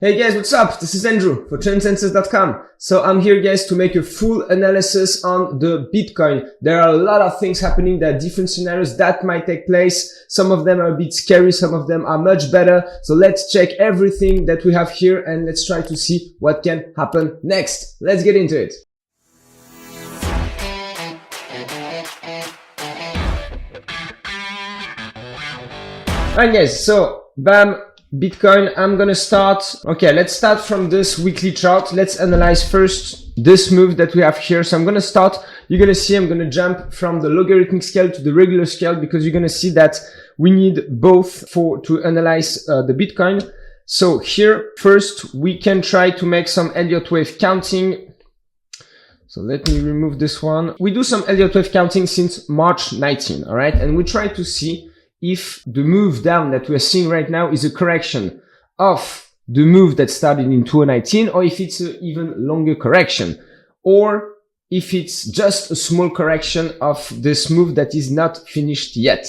Hey guys, what's up? This is Andrew for TRENDLINES.com. So I'm here guys to make a full analysis on the Bitcoin. There are a lot of things happening. There are different scenarios that might take place. Some of them are a bit scary. Some of them are much better. So let's check everything that we have here and let's try to see what can happen next. Let's get into it. Alright guys, so bam. Bitcoin, I'm gonna start. Okay, let's start from this weekly chart. Let's analyze first this move that we have here. So I'm gonna start. You're gonna see I'm gonna jump from the logarithmic scale to the regular scale because you're gonna see that we need both to analyze the Bitcoin. So here, first, we can try to make some Elliott wave counting. So let me remove this one. We do some Elliott wave counting since March 19, all right? And we try to see if the move down that we're seeing right now is a correction of the move that started in 2019, or if it's an even longer correction, or if it's just a small correction of this move that is not finished yet.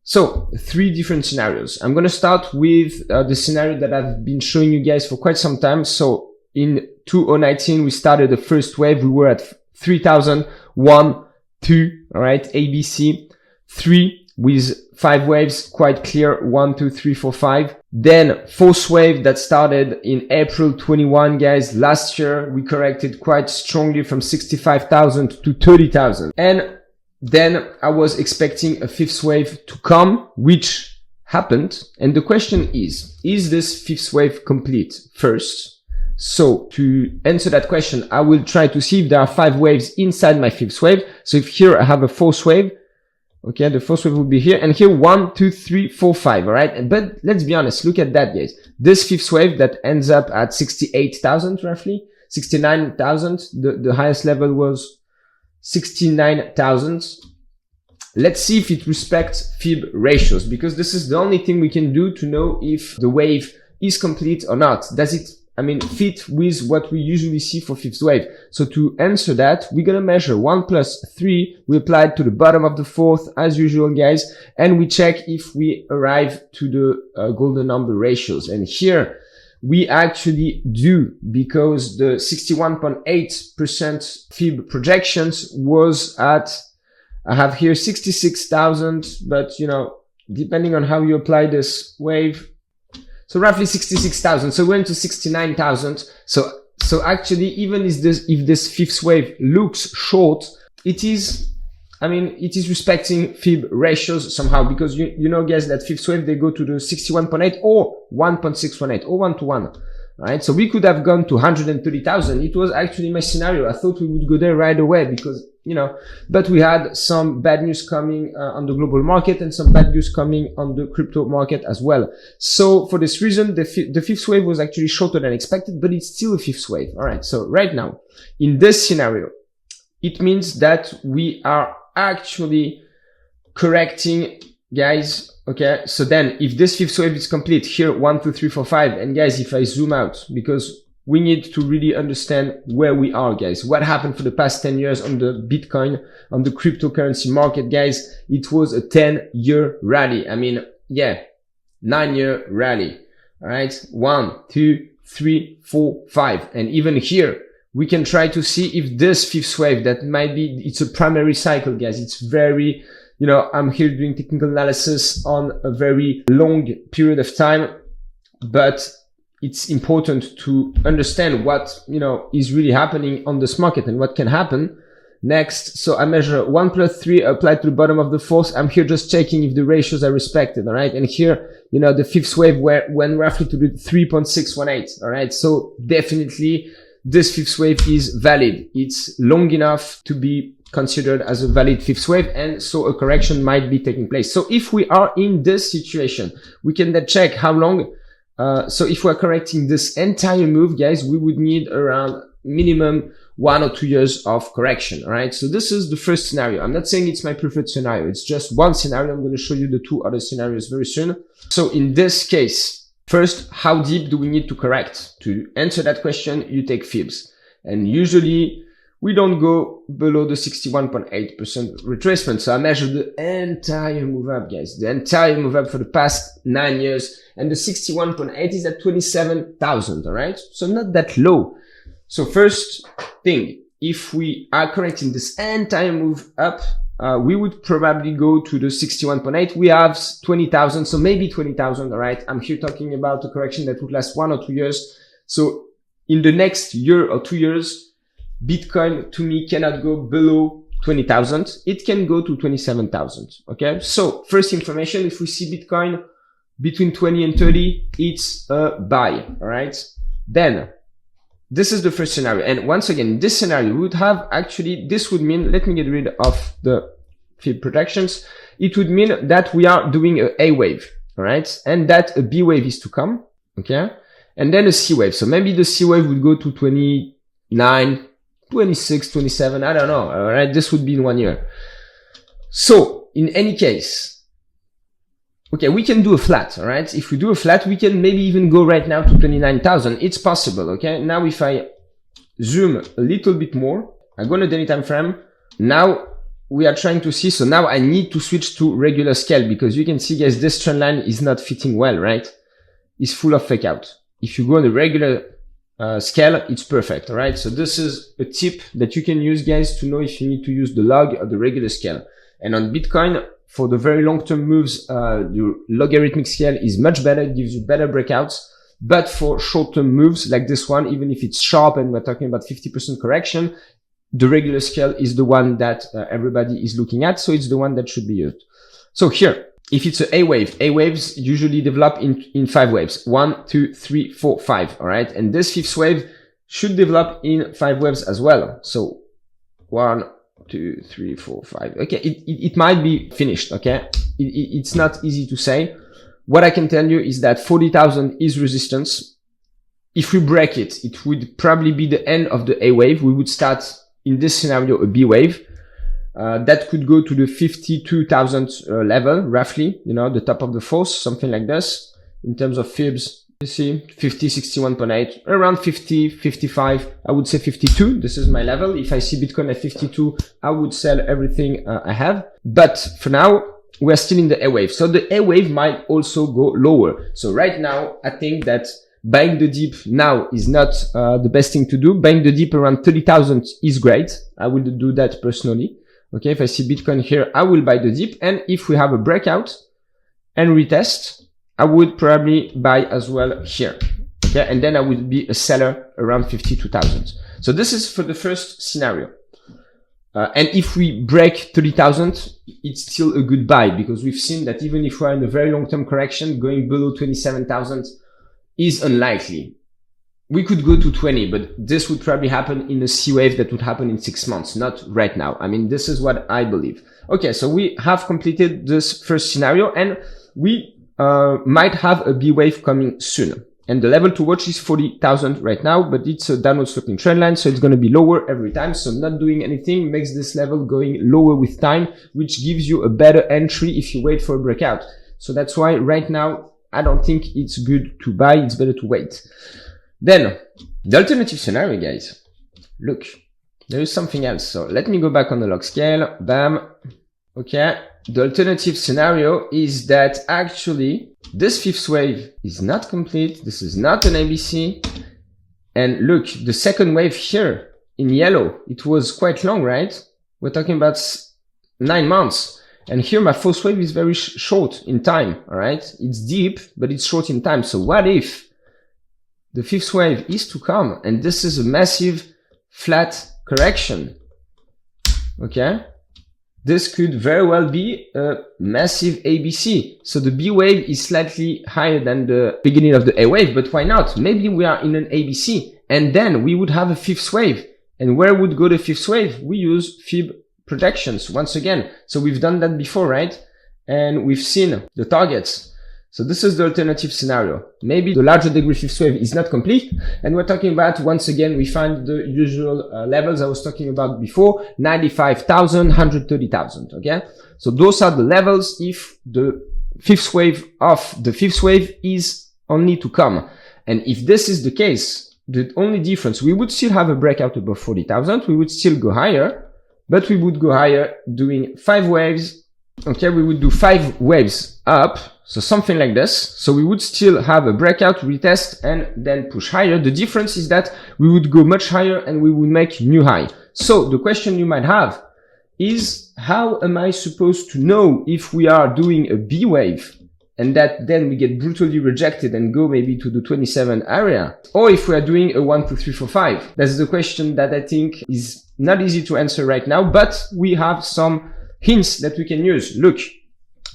So three different scenarios. I'm going to start with the scenario that I've been showing you guys for quite some time. So in 2019, we started the first wave. We were at 3,000, 1, 2, all right, ABC, 3, with 5 waves, quite clear, 1, 2, 3, 4, 5. Then fourth wave that started in April 21, guys. Last year, we corrected quite strongly from 65,000 to 30,000. And then I was expecting a fifth wave to come, which happened. And the question is this fifth wave complete first? So to answer that question, I will try to see if there are 5 waves inside my fifth wave. So if here I have a fourth wave, okay, the first wave will be here, and here 1, 2, 3, 4, 5, all right? But let's be honest, look at that, guys. This fifth wave that ends up at 68,000 roughly, 69,000. The highest level was 69,000. Let's see if it respects Fib ratios, because this is the only thing we can do to know if the wave is complete or not. Does it, fit with what we usually see for fifth wave? So to answer that, we're going to measure 1 plus 3. We apply it to the bottom of the fourth as usual, guys. And we check if we arrive to the golden number ratios. And here we actually do, because the 61.8% Fib projections was at, I have here 66,000, but depending on how you apply this wave, so roughly 66,000. So we went to 69,000. So actually, even if this fifth wave looks short, it is respecting Fib ratios somehow, because you know, guys, that fifth wave, they go to the 61.8 or 1.618 or 1 to 1. Right? So we could have gone to 130,000. It was actually my scenario. I thought we would go there right away because, but we had some bad news coming on the global market and some bad news coming on the crypto market as well. So for this reason, the fifth wave was actually shorter than expected, but it's still a fifth wave. All right. So right now, in this scenario, it means that we are actually correcting, guys. Okay. So then if this fifth wave is complete here, 1, 2, 3, 4, 5. And guys, if I zoom out, because we need to really understand where we are, guys. What happened for the past 10 years on the Bitcoin, on the cryptocurrency market, guys? It was a 10-year rally. 9-year rally. All right. 1, 2, 3, 4, 5. And even here, we can try to see if this fifth wave that might be, it's a primary cycle, guys. It's very, I'm here doing technical analysis on a very long period of time, but it's important to understand what, is really happening on this market and what can happen next. So I measure 1 plus 3 applied to the bottom of the fourth. I'm here just checking if the ratios are respected. All right. And here, the fifth wave went roughly to the 3.618. All right. So definitely this fifth wave is valid. It's long enough to be considered as a valid fifth wave, and so a correction might be taking place. So if we are in this situation, we can then check how long. So if we're correcting this entire move, guys, we would need around minimum 1 or 2 years of correction. All right. So this is the first scenario. I'm not saying it's my preferred scenario. It's just one scenario. I'm going to show you the 2 other scenarios very soon. So in this case, first, how deep do we need to correct? To answer that question, you take fibs. And usually we don't go below the 61.8% retracement. So I measured the entire move up, guys, the entire move up for the past 9 years. And the 61.8 is at 27,000, all right? So not that low. So first thing, if we are correct in this entire move up, we would probably go to the 61.8. We have 20,000, so maybe 20,000, all right? I'm here talking about a correction that would last 1 or 2 years. So in the next year or 2 years, Bitcoin to me cannot go below 20,000. It can go to 27,000. Okay. So first information, if we see Bitcoin between 20 and 30, it's a buy. All right. Then this is the first scenario. And once again, this scenario would have actually, this would mean, let me get rid of the fib projections. It would mean that we are doing a wave. All right. And that a B wave is to come. Okay. And then a C wave. So maybe the C wave would go to 29, 26, 27, I don't know, all right? This would be in 1 year. So in any case, okay, we can do a flat, all right? If we do a flat, we can maybe even go right now to 29,000. It's possible, okay? Now, if I zoom a little bit more, I go on a daily time frame. Now we are trying to see, so now I need to switch to regular scale because you can see, guys, this trend line is not fitting well, right? It's full of fake out. If you go on the regular scale, it's perfect. All right. So this is a tip that you can use, guys, to know if you need to use the log or the regular scale. And on Bitcoin, for the very long-term moves, the logarithmic scale is much better. It gives you better breakouts. But for short-term moves like this one, even if it's sharp and we're talking about 50% correction, the regular scale is the one that everybody is looking at. So it's the one that should be used. So here, if it's a wave, A waves usually develop in 5 waves. 1, 2, 3, 4, 5. All right. And this 5th wave should develop in 5 waves as well. So 1, 2, 3, 4, 5. Okay. It might be finished. Okay. It's not easy to say. What I can tell you is that 40,000 is resistance. If we break it, it would probably be the end of the A wave. We would start in this scenario, a B wave. That could go to the 52,000 level, roughly, you know, the top of the force, something like this. In terms of fibs, you see 50, 61.8, around 50, 55, I would say 52. This is my level. If I see Bitcoin at 52, I would sell everything I have. But for now, we're still in the A wave. So the A wave might also go lower. So right now, I think that buying the dip now is not the best thing to do. Buying the dip around 30,000 is great. I would do that personally. Okay, if I see Bitcoin here, I will buy the dip. And if we have a breakout and retest, I would probably buy as well here. Okay, and then I would be a seller around 52,000. So this is for the first scenario. And if we break 30,000, it's still a good buy because we've seen that even if we're in a very long-term correction, going below 27,000 is unlikely. We could go to 20, but this would probably happen in a C wave that would happen in 6 months, not right now. I mean, this is what I believe. Okay, so we have completed this first scenario and we might have a B wave coming soon. And the level to watch is 40,000 right now, but it's a downward sloping trend line, so it's going to be lower every time. So not doing anything makes this level going lower with time, which gives you a better entry if you wait for a breakout. So that's why right now, I don't think it's good to buy. It's better to wait. Then the alternative scenario, guys, look, there is something else. So let me go back on the log scale. Bam. Okay. The alternative scenario is that actually this 5th wave is not complete. This is not an ABC. And look, the second wave here in yellow, it was quite long, right? We're talking about 9 months. And here my 4th wave is very short in time. All right. It's deep, but it's short in time. So what if the 5th wave is to come and this is a massive flat correction? Okay. This could very well be a massive ABC. So the B wave is slightly higher than the beginning of the A wave, but why not? Maybe we are in an ABC and then we would have a 5th wave. And where would go the 5th wave? We use fib projections once again. So we've done that before, right? And we've seen the targets. So this is the alternative scenario. Maybe the larger degree 5th wave is not complete. And we're talking about, once again, we find the usual levels I was talking about before, 95,000, 130,000. Okay. So those are the levels if the 5th wave of the 5th wave is only to come. And if this is the case, the only difference, we would still have a breakout above 40,000. We would still go higher, but we would go higher doing 5 waves. Okay, we would do 5 waves up. So something like this. So we would still have a breakout, retest, and then push higher. The difference is that we would go much higher and we would make new high. So the question you might have is, how am I supposed to know if we are doing a B wave and that then we get brutally rejected and go maybe to the 27 area, or if we are doing a 1, 2, 3, 4, 5? That's the question that I think is not easy to answer right now, but we have some hints that we can use. Look,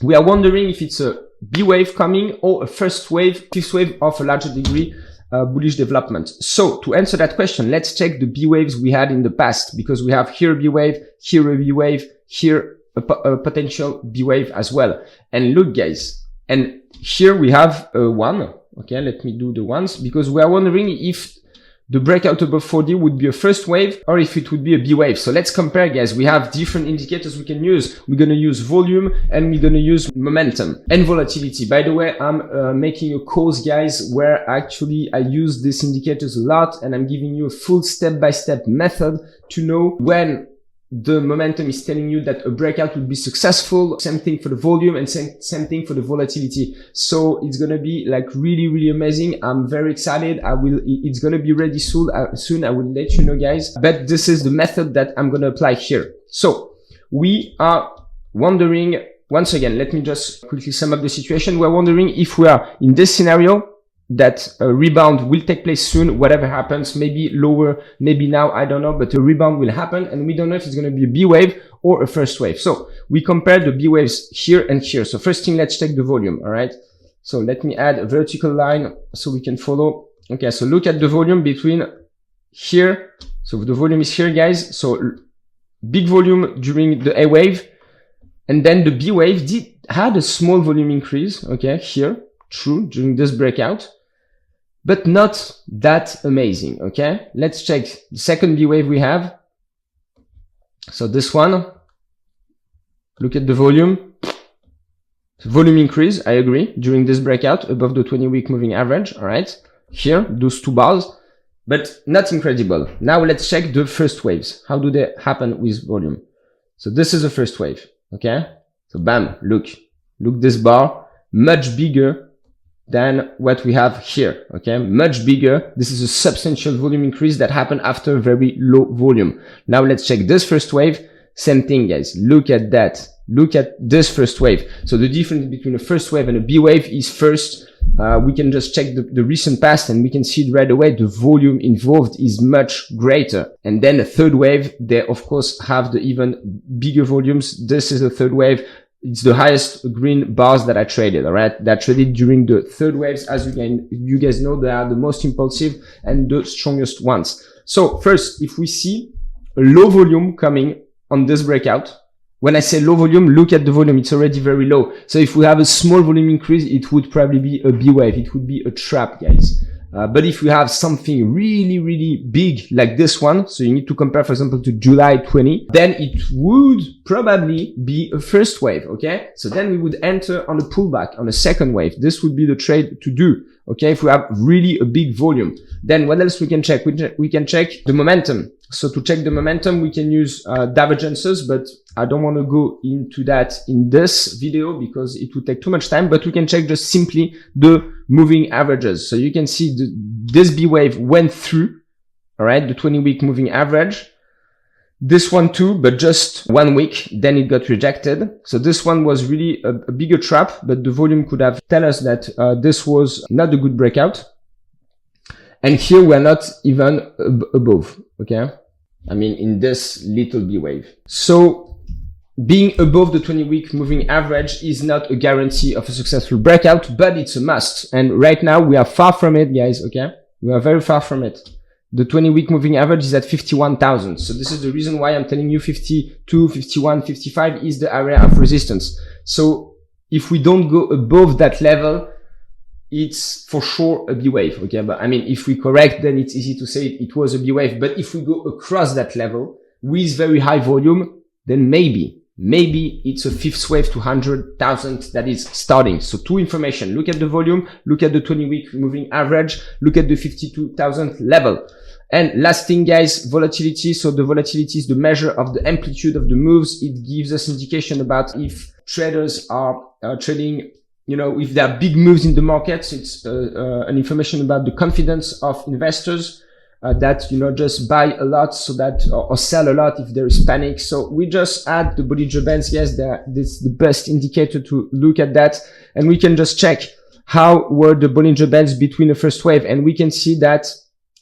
we are wondering if it's a B wave coming or a first wave, fifth wave of a larger degree bullish development. So to answer that question, let's check the B waves we had in the past, because we have here a B wave, here a B wave, here a potential B wave as well. And look guys, and here we have a 1. Okay, let me do the ones, because we are wondering if the breakout above 40 would be a first wave or if it would be a B wave. So let's compare guys. We have different indicators we can use. We're going to use volume and we're going to use momentum and volatility. By the way, I'm making a course guys where actually I use these indicators a lot, and I'm giving you a full step-by-step method to know when the momentum is telling you that a breakout would be successful. Same thing for the volume and same thing for the volatility. So it's going to be like really, really amazing. I'm very excited. It's going to be ready soon. I will let you know guys, but this is the method that I'm going to apply here. So we are wondering, once again, let me just quickly sum up the situation. We're wondering if we are in this scenario, that a rebound will take place soon, whatever happens, maybe lower, maybe now, I don't know, but a rebound will happen, and we don't know if it's going to be a B wave or a first wave. So we compare the B waves here and here. So first thing, let's check the volume. All right. So let me add a vertical line so we can follow. Okay. So look at the volume between here. So the volume is here guys. So big volume during the A wave, and then the B wave had a small volume increase. Okay. Here, true, during this breakout, but not that amazing. Okay, let's check the second B wave we have. So this one, look at the volume. Volume increase, I agree, during this breakout above the 20-week moving average. All right, here, those 2 bars, but not incredible. Now let's check the first waves. How do they happen with volume? So this is the first wave. Okay, so bam, look this bar, much bigger than what we have here. Okay, much bigger. This is a substantial volume increase that happened after very low volume. Now let's check this first wave. Same thing guys, look at that. Look at this first wave. So the difference between a first wave and a B wave is, first, we can just check the recent past and we can see right away the volume involved is much greater. And then the third wave, they of course have the even bigger volumes. This is the third wave. It's the highest green bars that I traded. All right, that traded during the third waves. As you guys know, they are the most impulsive and the strongest ones. So first, if we see a low volume coming on this breakout, when I say low volume, look at the volume. It's already very low. So if we have a small volume increase, it would probably be a B wave. It would be a trap, guys. But if we have something really, really big like this one, so you need to compare, for example, to July 20, then it would probably be a first wave. Okay. So then we would enter on a pullback on a second wave. This would be the trade to do. Okay. If we have really a big volume, then what else we can check? We can check the momentum. So to check the momentum, we can use divergences, but I don't want to go into that in this video because it would take too much time, but we can check just simply the moving averages. So you can see this B wave went through, all right, the 20-week moving average. This one too, but just 1 week, then it got rejected. So this one was really a bigger trap, but the volume could have tell us that this was not a good breakout. And here we're not even above, okay? I mean, in this little B wave. So being above the 20-week moving average is not a guarantee of a successful breakout, but it's a must. And right now we are far from it, guys, okay? We are very far from it. The 20-week moving average is at 51,000. So this is the reason why I'm telling you 52, 51, 55 is the area of resistance. So if we don't go above that level, it's for sure a B wave, okay? But I mean, if we correct, then it's easy to say it was a B wave. But if we go across that level with very high volume, then maybe maybe it's a fifth wave to 100,000 that is starting. So two information, look at the volume, look at the 20-week moving average, look at the 52,000 level. And last thing, guys, volatility. So the volatility is the measure of the amplitude of the moves. It gives us indication about if traders are trading, you know, if there are big moves in the markets. It's an information about the confidence of investors. That, you know, just buy a lot so that, or sell a lot if there is panic. So we just add the Bollinger Bands, guys. This is the best indicator to look at that. And we can just check how were the Bollinger Bands between the first wave. And we can see that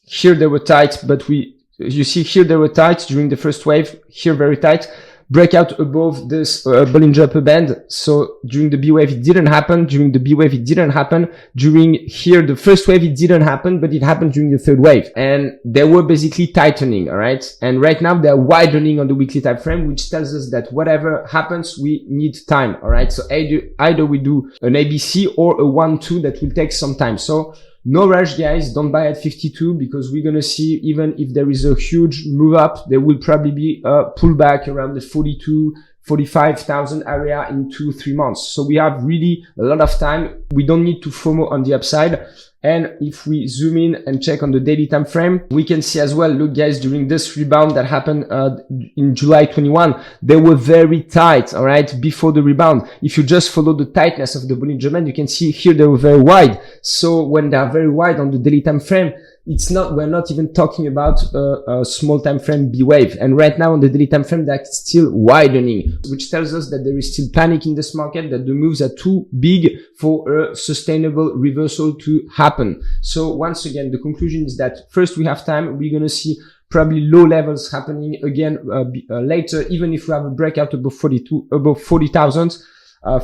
here they were tight, but you see here they were tight during the first wave, here very tight. Breakout above this Bollinger upper band. So during the B wave, it didn't happen. During the B wave, it didn't happen. During here, the first wave, it didn't happen, but it happened during the third wave. And they were basically tightening, all right? And right now, they're widening on the weekly time frame, which tells us that whatever happens, we need time, all right? So either we do an ABC or a 1-2 that will take some time. So no rush, guys. Don't buy at 52 because we're going to see, even if there is a huge move up, there will probably be a pullback around the 45,000 area in 2-3 months. So we have really a lot of time. We don't need to FOMO on the upside. And if we zoom in and check on the daily time frame, we can see as well, look guys, during this rebound that happened in July 21, they were very tight, all right, before the rebound. If you just follow the tightness of the Bollinger Band, you can see here they were very wide. So when they are very wide on the daily time frame, we're not even talking about a small time frame B wave. And right now on the daily time frame, that's still widening, which tells us that there is still panic in this market, that the moves are too big for a sustainable reversal to happen. So once again, the conclusion is that first we have time. We're going to see probably low levels happening again later, even if we have a breakout above 40,000.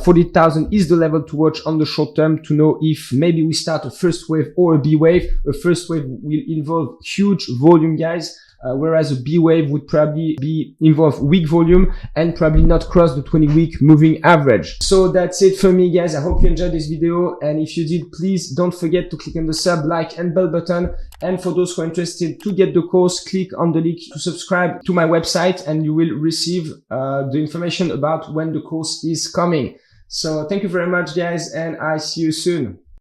40,000 is the level to watch on the short term to know if maybe we start a first wave or a B wave. A first wave will involve huge volume, guys, whereas a B wave would probably involve weak volume and probably not cross the 20-week moving average. So that's it for me, guys. I hope you enjoyed this video. And if you did, please don't forget to click on the sub, like, and bell button. And for those who are interested to get the course, click on the link to subscribe to my website and you will receive the information about when the course is coming. So thank you very much, guys, and I see you soon.